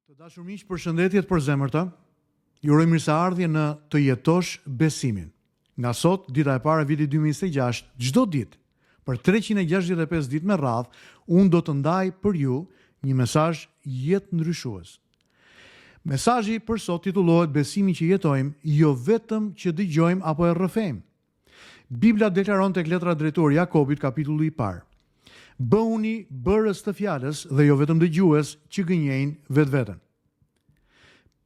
Të dashur miq, përshëndetjet për zemërta. Ju uroj mirëseardhje në Të jetosh besimin. Nga sot, dita e parë e vitit 2026, çdo ditë për 365 ditë me radhë, unë do të ndaj për ju një mesazh jetë ndryshues. Mesazhi për sot titullohet Besimi që jetojmë, jo vetëm që dëgjojmë apo e rrëfejmë. Bibla deklaron tek letra drejtuar Jakobit kapitulli i parë. Bëhuni bërës të fjalës dhe jo vetëm dëgjues që gënjejnë vetveten.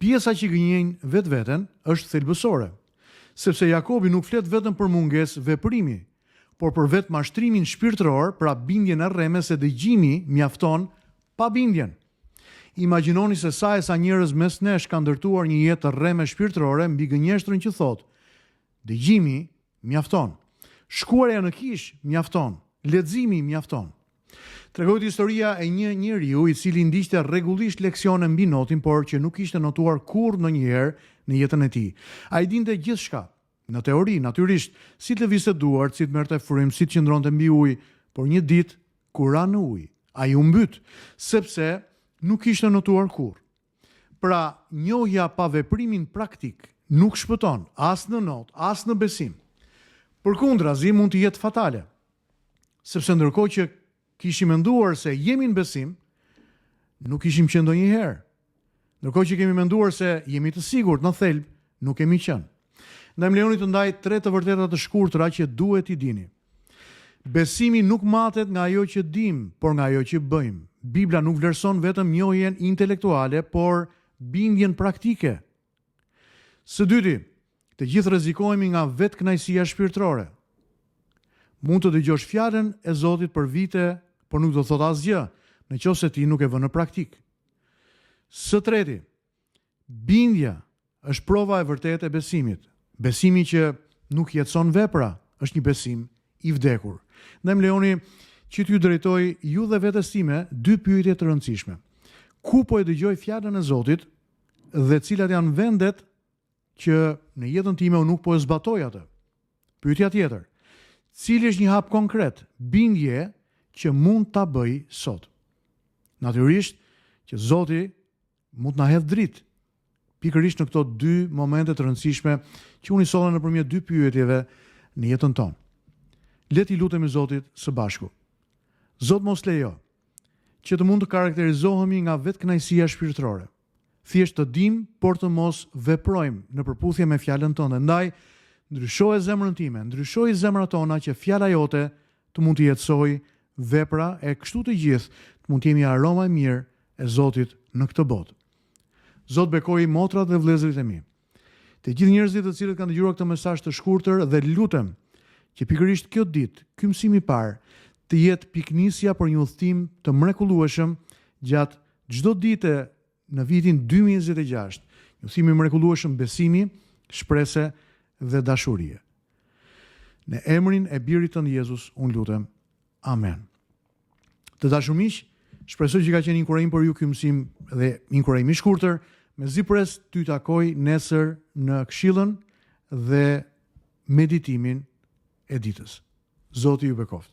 Pjesa që gënjejnë vetveten është thelbësore, sepse Jakobi nuk flet vetëm për mungesë veprimi, por për vetë mashtrimin shpirtëror, pra bindjen e rreme se dëgjimi mjafton pa bindjen. Imagjinoni se sa njerëz mes nesh kanë ndërtuar një jetë të rreme shpirtërore mbi gënjeshtrën që thotë: dëgjimi mjafton, shkuarja në kish mjafton, leximi mjafton. Tregohet historia e një njeriu i cili ndiqte rregullisht leksione mbi notin, por që nuk kishte notuar kurrë ndonjëherë në jetën e tij. Ai dinte gjithçka, në teori, natyrisht, si të lëvizte duart, si të merrte frymë, si të qëndronte mbi ujë, por një ditë kur ra në ujë, ai u mbyt, sepse nuk kishte notuar kurrë. Pra, njohja pa veprimin praktik nuk shpëton as në notë, as në besim. Përkundrazi mund të jetë fatale, sepse ndërkohë që kishim menduar se jemi në besim, nuk ishim qenë ndonjëherë. Ndërkohë që kemi menduar se jemi të sigurt në thelb, nuk kemi qenë. Ndaj më lejoni të ndaj 3 të vërteta të shkurtra që duhet i dini. Besimi nuk matet nga ajo që dim, por nga ajo që bëjmë. Bibla nuk vlerëson vetëm njohjen intelektuale, por bindjen praktike. Së dyti, të gjithë rrezikohemi nga vetkënaqësia shpirtërore. Mund të dëgjosh fjalën e Zotit për vite, por nuk do thot asgjë, nëse ti nuk e vën në praktik. Së treti, bindja është prova e vërtetë e besimit. Besimi që nuk jetson vepra është një besim i vdekur. Ndaj më lejoni që t'ju drejtoj ju dhe vetes time 2 pyetje të rëndësishme. Ku po e dëgjoj fjalën e Zotit dhe cilat janë vendet që në jetën time unë nuk po e zbatoj atë? Pyetja tjetër: cili është një hap konkret, bindje që mund ta bëj sot? Natyrisht që Zoti mund na hedh dritë pikërisht në këto 2 momente të rëndësishme që unë i solla nëpërmjet 2 pyetjeve në jetën tonë. Le t'i lutemi Zotit së bashku. Zot, mos lejo që të mund të karakterizohemi nga vetkënaqësia shpirtërore. Thjesht të dim, por të mos veprojmë në përputhje me fjalën tënde. Ndaj, ndryshoj zemrën time, ndryshoj zemrat tona që fjala jote të mund të jetësoj vepra e kështu të gjithë të mund të jemi aroma e mirë e Zotit në këtë botë. Zot, bekoj motrat dhe vëllezërit e mi, të gjithë njerëzit të cilët kanë dëgjuar këtë mesazh të shkurtër, dhe lutem që pikërisht kjo ditë, ky mësim i parë, të jetë piknisja për një udhtim të mrekullueshëm gjatë çdo dite në vitin 2026. Një udhtim i mrekullueshëm besimi, shprese dhe dashurie. Në emrin e Birit të Jezus unë lutem. Amen. Të dashur miq, shpresoj që ka qenë inkurajim për ju ky mësim dhe inkurajim i shkurtër. Mezi pres t'ju takoj nesër në këshillën dhe meditimin e ditës. Zoti ju bekoft.